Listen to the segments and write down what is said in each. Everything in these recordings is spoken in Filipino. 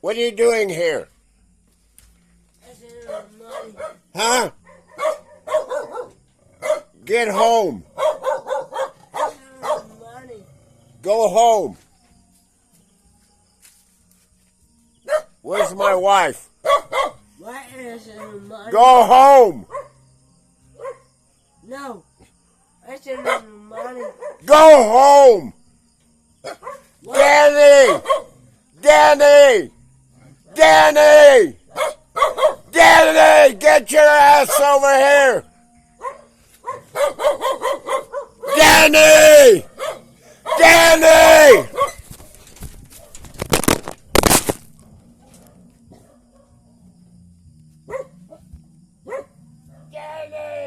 What are you doing here? Huh? Get home. Go home. Where's my wife? Go home. No. I said money. Go home. Danny! Danny! Danny! Danny! Get your ass over here! Danny! Danny! Danny!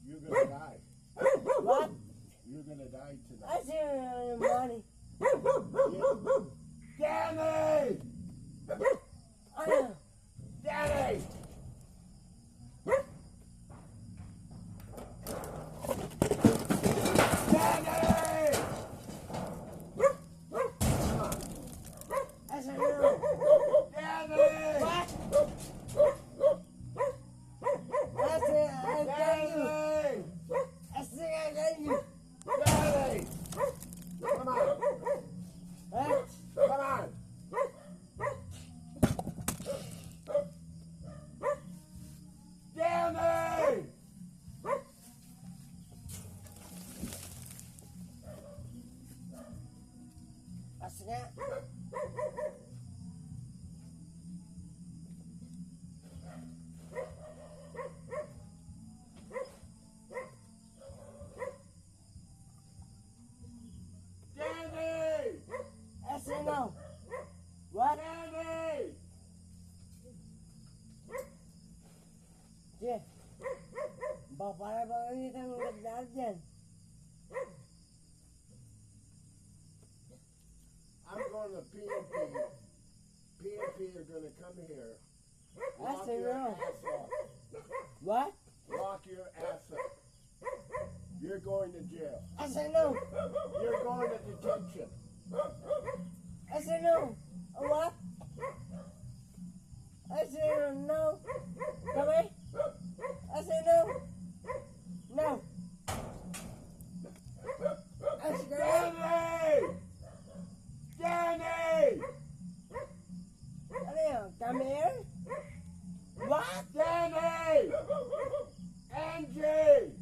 You're gonna die. What? You're gonna die tonight. I said money. Danny! Danny! Danny! I said no. Danny! What? I said I got you. Danny! I said I got you. Danny! Come on! Huh? Come on! Danny! I said Danny! I said no. What? Danny! Yeah. Bapala ba kayo ng nagdaan dyan? I'm going to PNP. PNP are going to come here. I Lock said your no. ass up. What? Lock your ass up. You're going to jail. I said no. You're going to detention. I said no. What? I said no. Come here. I said no. No. I said no. Danny! Danny! Ano yun? Come here? What? Danny! Angie!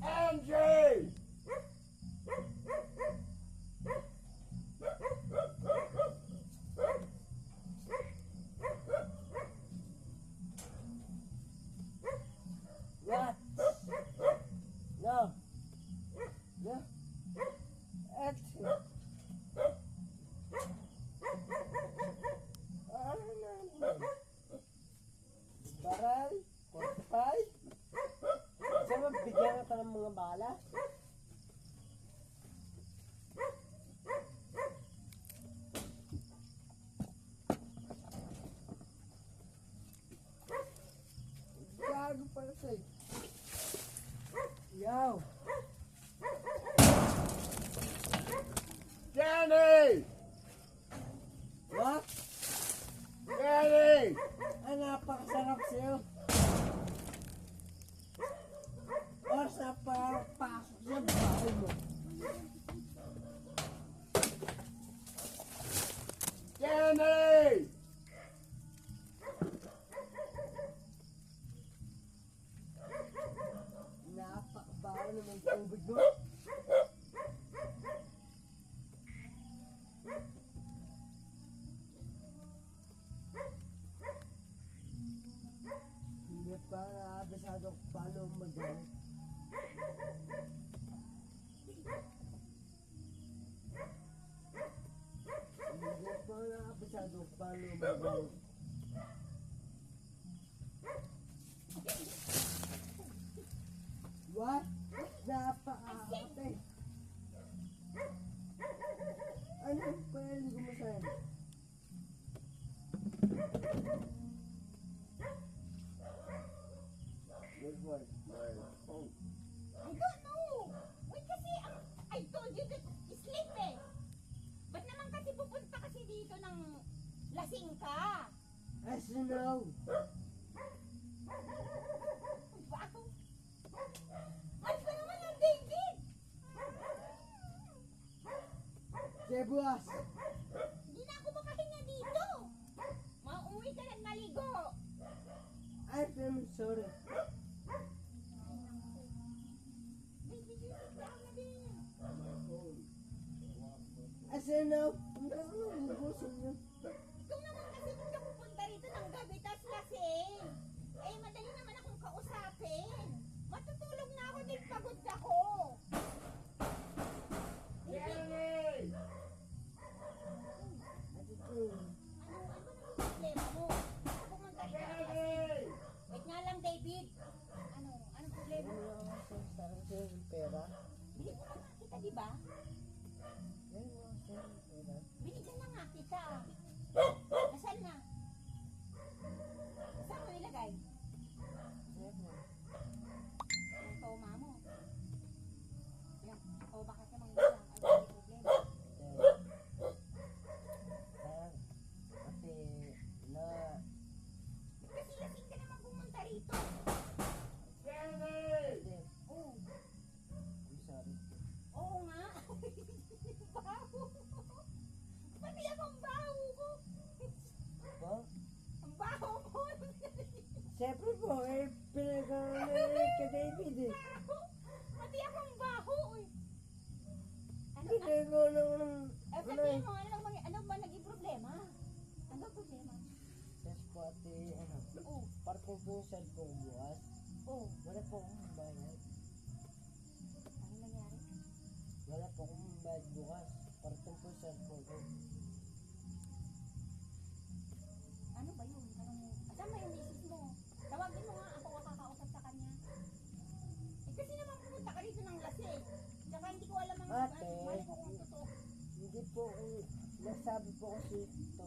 Angie! What? No. No. Action. Baral? 45? Saan mo bigyan ka ng mga bala? Gago pala sa'yo. Yo! Danny! What? Danny! Ay, napakasarap sa'yo. Oras na parang pasok sa bahay mo. Danny! Napakabaho naman tubig mo. Hindi pa nakabasado paano magalit. Hindi pa nakabasado paano magalit. What? Napakaate. Ano yung pwede ko masabi? Where's my phone? I don't know. Wait kasi, I told you that sleep eh. Ba't naman kasi pupunta kasi dito ng lasing ka? As you know. Wow. Mas ko naman ang David. Jebuas. Hindi na ako makahinga dito. Mauwi ka ng maligo. I'm sorry. David, you sit down na din. My phone. As you know. Hindi ako nagugusin yun. Ikaw naman kasi kung ka pupunta rito ng gabi, tas lasing. Eh, madali naman akong kausapin. Matutulog na ako, din pagod ako. Jenny! At ito. Ano naman problema mo? Pumunta rito ng lasing. Jenny! Wait nga lang, David. Anong problema? Ano lang ako sa yung pera? Bili mo na nga kita, di ba? Ano lang sa yung pera? Binigyan na nga kita. Nasaan na? Saan mo nilagay? Jebu. Ang toma mo. Yan. O baka ka mang isang ay may problema. Kasi na Kasi lasing ka naman pumunta rito. Jenny! Oo. I'm sorry. Oo nga. Baho. Pati akong baho ko. Po? Ang baho ko. Siyempre po, eh, pinag-aaral ka David eh. Pati akong baho eh. Ano? Pinag-aaral ng Sabihin mo, ano ba naging problema? Ano ba problema? sa squat eh, ano, Oo. parking po yung cellphone ko bukas. Oo. Wala po akong bayad. Ano nangyari? Wala po akong bayad bukas. Parking po yung cellphone ko. Ano ba yun? Asan ba yung misis mo? Tawagin mo nga ako makakausap sa kanya. Eh kasi naman pumunta ka rito ng lasing. Tsaka hindi ko alam ang Ate. mali ko kung totoo. Hindi po ako, nasabi po kasi ito.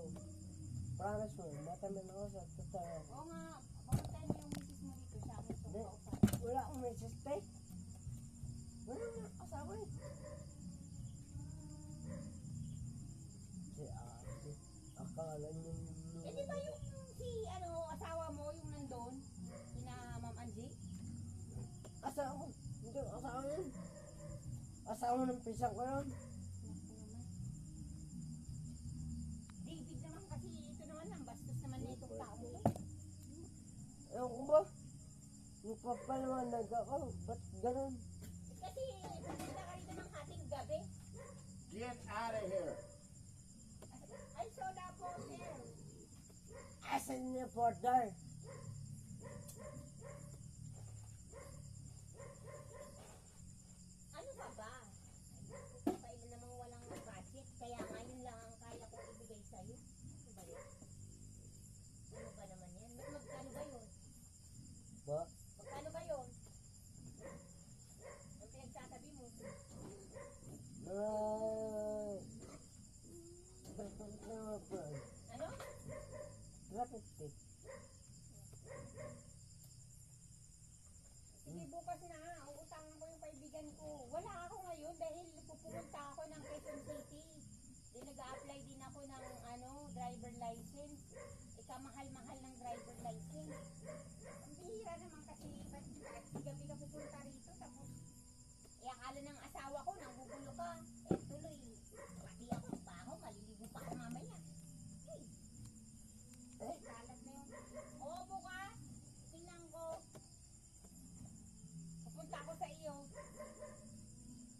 Promise mo, matamin ako sa totoo. Oo nga, papuntahin mo yung misis mo dito. Siya ang gusto Hindi. ko kausap. Wala akong may suspect. Wala na asawa eh. Si ate, akala niyo Eh di ba yung si asawa mo yung nandun? Sina Ma'am Angie? asawa ko? Hindi, asawa yun. Asawa ng pisang ko yun. Naku naman. David naman kasi ito naman ang bastos naman na itong tao mo. Ewan ko ba? Nagpapaliwanag ako. Ba't ganun? Kasi pumunta ka rito ng hating gabi. Get out of here! I saw that poster. Asan niya porter? Ano ka ba? Kailan namang walang budget, kaya ngayon lang ang kaya kong ibigay sa'yo. Ano ba yun? Ano ba naman yan? Magkano ba yun? Ba? Magkano ba yun? Ang pinagsasabi mo. Mga... Bakit na po? Ano? Traffic tip. Sige, bukas na. Uutangan ko yung kaibigan ko. Wala ako ngayon dahil pupunta ako ng Quezon City. Di nag-a-apply din ako ng driver license. Ikamahal-mahal ng driver license. Ang bihira naman kasi ba't gabi ka pupunta rito tapos akala ng asawa ko nanggugulo ka. Eh tuloy, pati ako baho, maliligo pa ako mamaya. Kalat na yun. Oo, bukas. Tingnan ko. Pupunta ako sa iyo.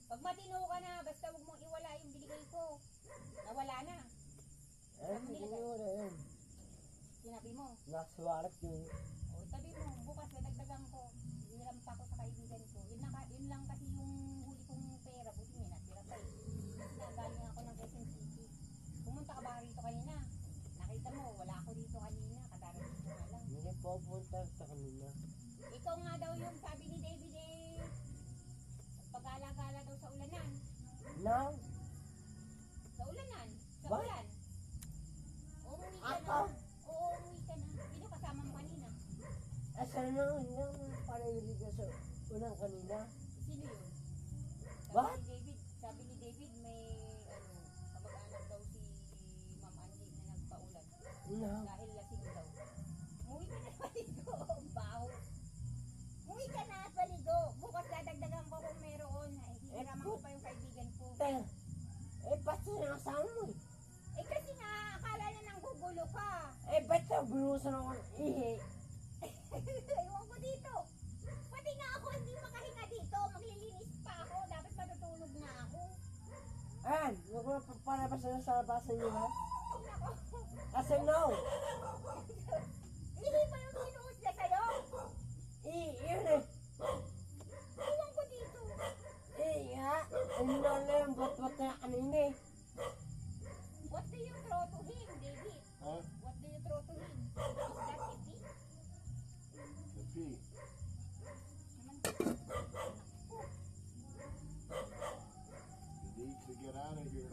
Pag matino ka na, basta huwag mong iwala yung binigay ko. Nawala na. Eh, hindi mo na yun. Sinabi mo. Nasuwalat yun. O, tabi mo. Bukas, nadagdagan ko. Hiniram pa ko sa kaibigan ko. Yun lang kasi yung huli kong pera. Buti may natira pa eh. Kasi nagaling ako ng Quezon City. Pumunta ka ba rito kanina? Nakita mo, wala ako dito kanina. Kadarating ko nga lang. Hindi po punta sa kanila. Ikaw nga daw yung sabi ni David eh. Pag-ala-gala daw sa ulanan. Now, Sa ulanan? Sa What? ulan? Umuwi ka Ako? na. Oo, umuwi ka na. Sino kasama mo kanina? asan na yung panahili ka sa unang kanina? Si Sino yun? What? Sabi ni David, may kamag-anak daw si Ma'am Angie na nagpaulat. No. Dahil lasing daw. Muwi ka na paligo. Ang baho. Muwi ka na at paligo. Bukas dadagdagan ko kung meron. Ay, hihiraman ko pa yung kaibigan ko. Ba't sinasama mo? Kasi nga, akala na nang gugulo ka. Ba't nabunusan ako ng ihi? Ewan ko dito. Pati nga ako hindi makahinga dito. Maglilinis pa ako. Dapat matutulog na ako. Huwag mo papalabas na sa labasan niyo, ha? Ay, nako. Kasi no. Ihi pa yung sinuot niya sa'yo. Yun eh. Ewan ko dito. Ha? Ano na yung bot-bot na kanina eh. What do you throw to him, David? Huh? What do you throw to him? Is that a pig? The pee. He needs to get out of here.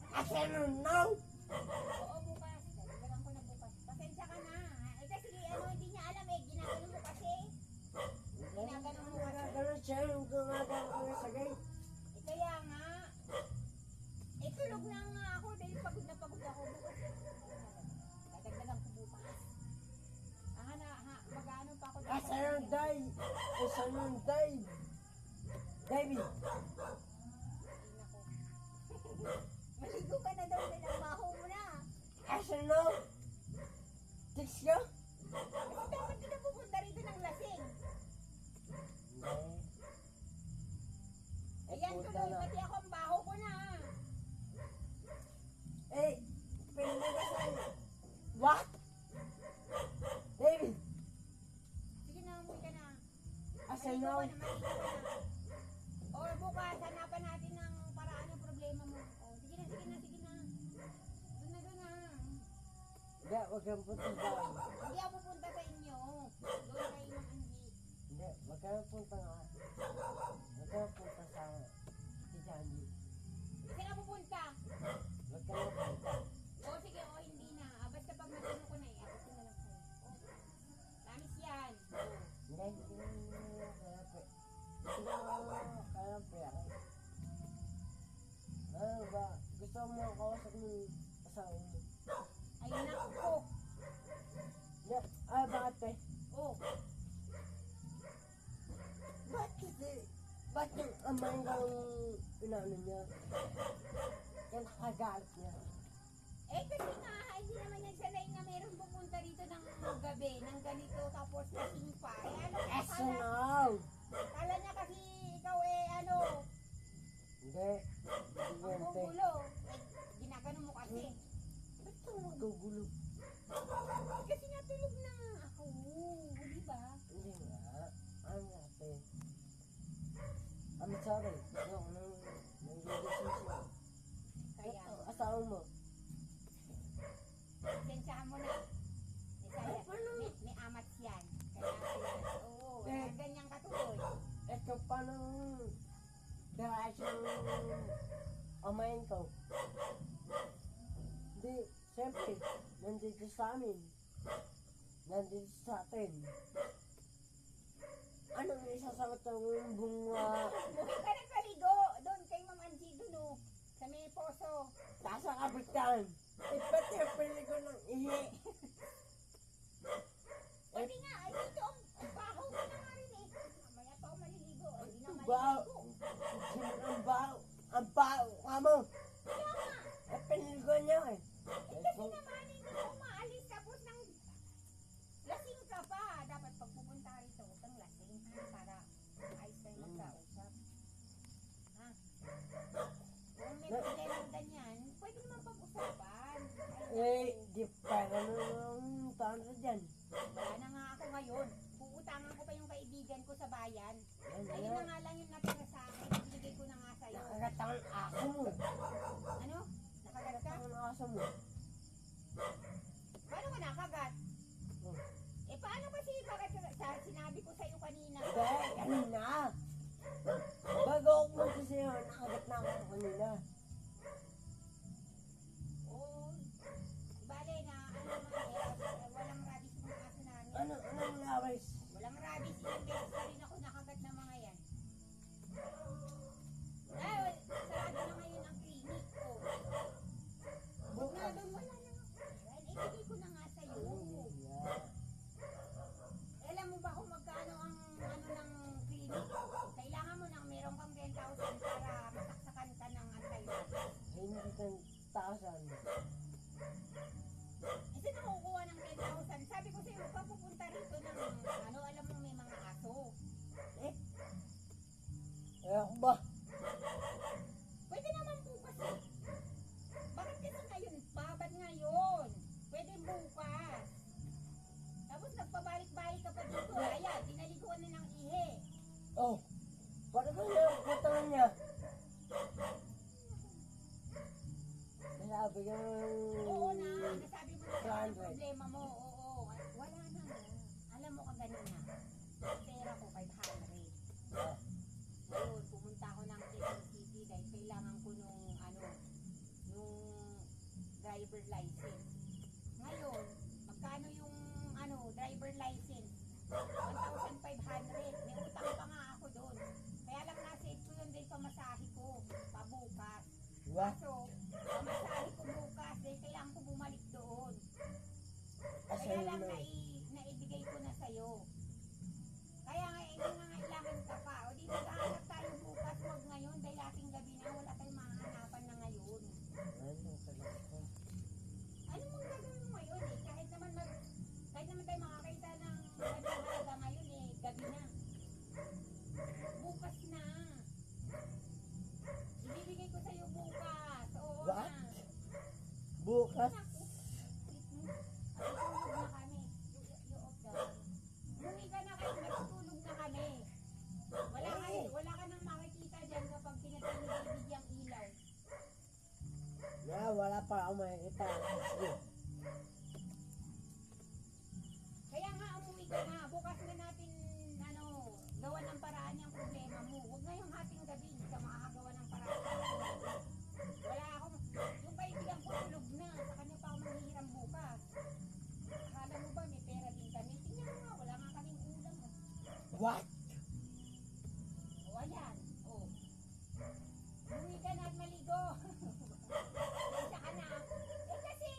Kasi no. Oo, bukas. Dagdagan ko na bukas. Pasensya ka na. Kasi hindi niya alam eh. Ginagano mo kasi. Ginagano mo kasi. Gano'n siya yung gumagano ko sa gate. Kaya nga. Tulog na nga ako dahil pagod na pagod ako bukas. Dadagdagan ko bukas. Mag-ano pa ako. Asa yung dive? Asa yung dive? David. Maligo ka na daw dahil ang baho mo na. Asa no? Text ko? Kasi dapat ka na pupunta rito ng lasing. Ayan tuloy, pati ako ang baho ko na. Pinili ka sa'yo. What? David. Sige na, umuwi ka na. Asa Maligo no? ka na, maligo ka na. O bukas, hanapan natin ng paraan ng problema mo. O, sige na, sige na, sige na. Doon na. Hindi, huwag kang punta dyan. Hindi ako pupunta sa inyo. Doon kayo ng Angie. Hindi, huwag kang punta nga. Huwag kang punta sa Tita Angie. Saan ka pupunta? Huwag kang punta. O sige, o hindi na. Basta pag matino ko na ako na lang kayo. O, tamis yan. O. Hindi, kaya pera. Ano ba? Gusto mo kausap ng asawa mo? Ay, naku. Hindi, bakit eh? O, Ba't kasi? Ba't yung amay lang inano niya? Yung nakagalit niya. kasi nga, hindi naman yan sanay na meron pupunta dito ng gabi, ng ganito, tapos kasing pa. Asa now? Kala niya kasi ikaw Hindi. ang Hindi. gugulo. Ginagano mo kasi. Ba't ka magugulo? Kasi nga tulog na ako. Di ba? Hindi nga. Ano natin? I'm sorry. Nang-realisation siya. Kaya, Asawa mo. sensyahan mo na. May amat yan. Kaya, oo, ganyan katuloy. Ito pa ng garasyon amayin ko. Hindi, siyempre, nandito sa amin. Nandito sa atin. Anong isasagot ng bunga Buhay ka ng paligo. Doon kay Ma'am Angie doon sa may poso. sa kapitan? Ba't yung pili ko ng ihi? Pwede nga, ay dito ang baho ko na nga rin eh. Mamaya pa ako maliligo. Ay, di na Baho. maliligo. Ang baho ka mo. Kaya nga. Pinili ko niya eh. Kasi naman, hindi ko maalis tapos nang lasing ka pa. Dapat pag pupunta ka rito, huwag kang lasing ha, para ayos tayo magkausap. Ha? Kung may problema ganyan, pwede naman pag-usapan. Di pa nang tanto dyan. Wala na nga ako ngayon. Uutangan ko pa yung kaibigan ko sa bayan. Yan Ayun na nga lang yung natira sa akin. Ibigay ko na nga sa'yo. Nakakatangan aso mo. Ano? Nakagat ka? Nakakatangan aso mo. Paano ka nakagat? Oh. Paano kasi bakit sinabi ko sa'yo kanina? Hindi, kanina. Bago ako magkasiyo, nakagat na ako kanina. Oo. Bale na, walang rabies yung aso namin. Anong lawas? Walang rabies. Ilang beses na rin ako nakagat ng mga yan. Oh, paano ba yung putang niya? Sabi ko Oo na, nasabi mo na sa akin 200. problema mo. Oo, wala na nga. Alam mo kang ganun na. Pera ko 500. Ngayon, pumunta ako ng Quezon City dahil kailangan ko nung driver license. Ngayon, magkano yung driver license? 1,500. May utang pa nga ako doon. Kaya lang nasa ko yun din pamasahe ko. Pabukas. What? Kaso, pamasahe ko bukas dahil kailangan ko bumalik doon. Kaya lang naibigay ko na sa'yo. Kaya nga, hindi na kailangan ka pa. O di naghahanap tayo bukas, wag ngayon dahil ating gabi na wala tayong mahahanapan na ngayon. Ano mong gagawin mo ngayon eh? Kahit naman tayo makakita ng halaga ngayon eh, gabi na. Bukas na. Ibibigay ko sa'yo bukas. Oo What? na. Bukas? Naku, natutulog na kami. Umuwi ka na kayo, natutulog na kami. Wala ka nang makikita dyan kapag pinatinig yung ilaw. Wala pa ako makikita. Sige. Kaya nga umuwi ka na. Bukas na natin gawa ng paraan yung problema mo. Huwag ngayong hating gabi, hindi ka makakagawa ng paraan. Wala akong, yung kaibigan ko tulog na. Sa kanya pa ako manghihiram bukas. Akala mo ba may pera din kami? Tingnan mo nga, wala nga kaming ulam. What? O ayan, o. Umuwi ka na at maligo. Lansa ka na. Eh kasi,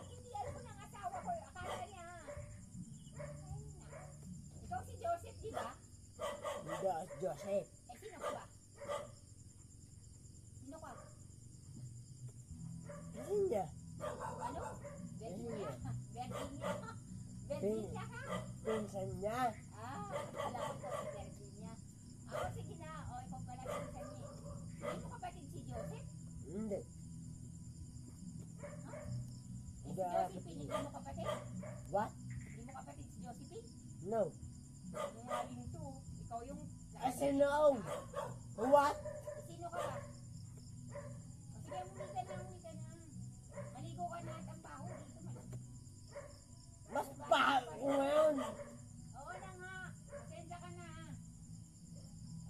hindi alam ko ng asawa ko. Akala niya. Ay na. Ikaw si Joseph, di ba? Joseph. Eh, sino ka ba? Sino ka? Hindi. Ano? Virginia? Virginia? Virginia ka? Pinsan niya. Wala ko si Virginia. Sige na. O, ikaw pala pinsan niya. Hindi mo kapatid si Joseph? Hindi. Si Josephine, hindi mo kapatid? What? Hindi mo kapatid si Josephine? No. Yung aling to. Ikaw yung... I said no. What? Sino ka ba? O sige, umuwi ka na. Maligo ka na at ang baho dito. Mas bago ngayon. Oo na nga. Pasensya ka na.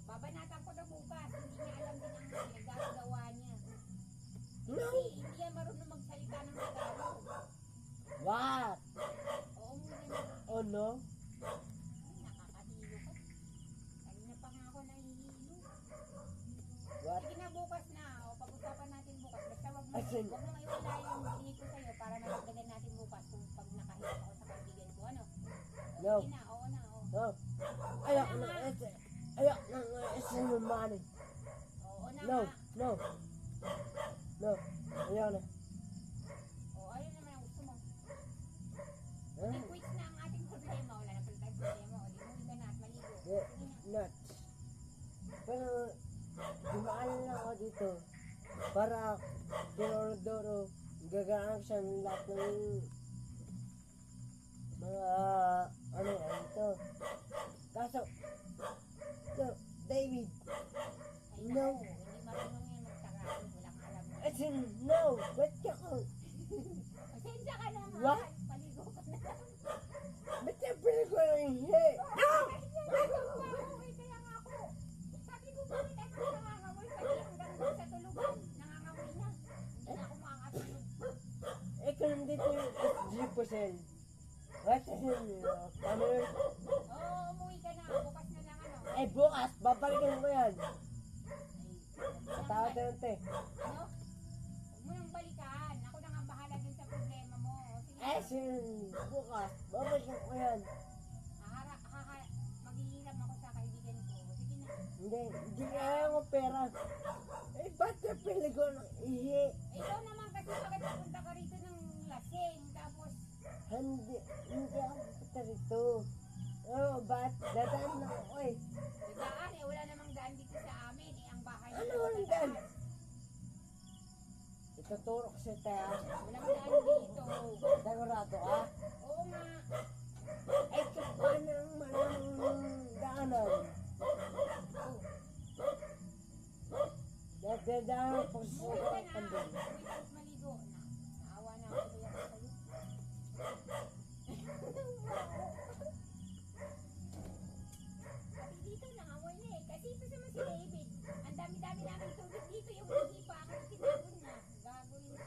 Babanatan ko na bukas. Hindi niya alam din ang nagagawa niya. No. Kasi hindi yan marunong magsalita ng Tagalog. What? Oo, muna na. Oh no? Ay, nakakahilo ka. Kanina pa nga ako nahihilo. What? Sige na, bukas na. O, pag-usapan natin bukas. Basta wag mo As in- iwala yung hindi ko sa'yo para nalagdagan natin bukas kung pag nakahilap ako sa kaibigan ko. Ano? O, No. sige na, oo na, oo. No. Ayak na. Ayak na. It's in the money. Oo na No. nga. No. No. Ayaw na. O, ayun naman ang gusto mo. Huh? I-quit na ang ating problema. Wala na pala tayong problema. O, di mo ka na at maligo. Yeah. Sige na. Nuts. Pero, dumaan lang ako dito para Doro gagaan siya ng lahat ng mga ano ito. Kaso, David, Ay, no. naku, hindi marunong yan mag-Tagalog. Walang alam mo. As in, no, ba't ka ko? Pasensya ka naman. What? Paligo ka na. Ba't ka pili ko ng hindi? No! Kaya nga ako. Sabi ko bakit ano nangangamoy pati hanggang doon sa tulugan. Nangangamoy na. Hindi na ako makakatulog. Eh, kung nandito yung SG%, what is it? Ano yun? Oo, umuwi ka na. Bukas na lang ano. Eh, bukas, babalikan ko yan. Ay, Tawag tayo, te. ano? Huwag mo nang balikan. Ako na nga bahala dun sa problema mo. Sige Eh, na. bukas, babalikan ko yan. Maghihiram ako sa kaibigan ko. Sige na. Hindi kaya ko pera. Eh, ba't ka pili ko ng ihi? Eh, ikaw naman kasi bakit napunta ka rito ng lasing. Tapos, Hindi ako pupunta rito. Oh, ba't? Dadaan lang ako eh. daan eh. Wala namang daan dito sa amin. Eh, ang bahay Ano nila walang sa daan? taas. Ituturo ko sa tayo. Walang daan dito. Sigurado ka? Oo nga. Eh, paano ang malamang daanan? Dadaan po sa Umuwi ka na. kandun. Uwi ka maligo na. Naawa na ako tuloy ako sa'yo. Pati dito nangamoy na eh. Kasi ito naman si David. Ang dami-dami namin tubig dito. Yung hindi pa ako tinapon niya. Gago rin siya.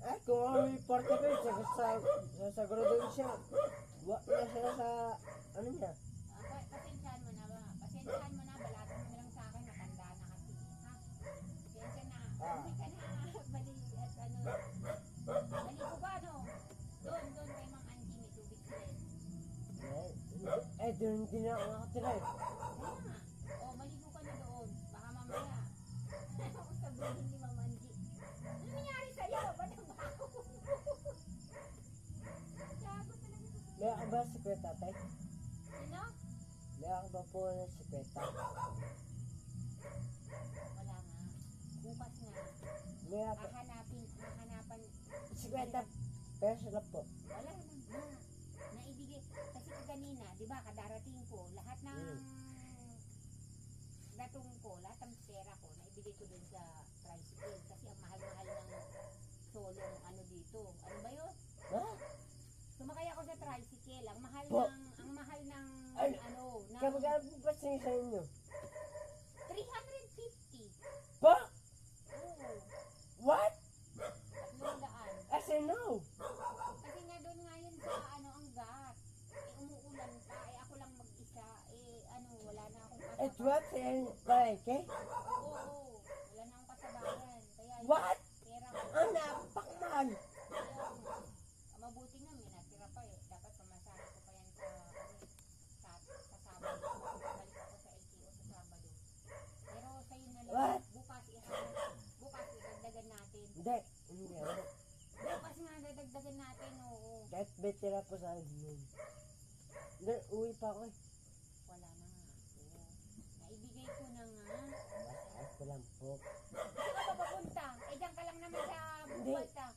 Walang... Kung may party kayo, sasaguradon siya. Wala na siya sa, ano niya. Pasensyahan mo na ba? Pasensyahan mo na. Balatan mo na lang sa akin. Matanda na kasi. Ha? Pasensya na. Uwi ka na. Bali at ano. Maligo ba no? Doon kay Mang Angie may tubig sila eh. Doon din ako nakatira eh. Kaya nga. O, maligo ka na doon. Baka mamaya. Ako sabihin ni Mang Angie. Ano nangyari sa'yo? Ba't ang baho? Gago talaga. May ako ba sikweta, tay? Sino? May ako ba po ng sikweta? Wala nga. Bukas na. May ako. Hahanapan. Sikweta, peso na po. Wala naman na. Naibigay. Kasi kanina, di ba, kadarating ko, lahat ng datong ko, lahat ng pera ko, naibigay ko dun sa tricycle. Kasi ang mahal-mahal ng solong ano dito. Ano ba yun? Ha? Sumakay ako sa tricycle. Ang mahal Po. ng Ano? ano, ng Kamagano po ba sa inyo? 350. Pa? Oo. What? 300. I said no. Kasi nga doon nga yun sa ano ang gat. Umuulan pa. Ako lang mag-isa. Ano, wala na akong kasama. It's what in palengke? Oo. Wala na akong kasabayan. Kaya yun, What? pera ko. Ang napakman. Kaya, mabuti nga may natira pa eh. Dapat pamasahe ko pa yan sa Sabado. Balik ako sa LTO sa Sabado. Pero sa'yo na lang. What? Bukas idagdagan natin. Hindi ako. Bukas nga dadagdagan natin, oo. Kahit may tira po sa akin nun. Then, uwi pa ako eh. Wala na nga ako. Naibigay ko na nga. Basta ko lang po. Saan ka ba papunta? Eh, dyan ka lang naman sa Hindi. Buwalta.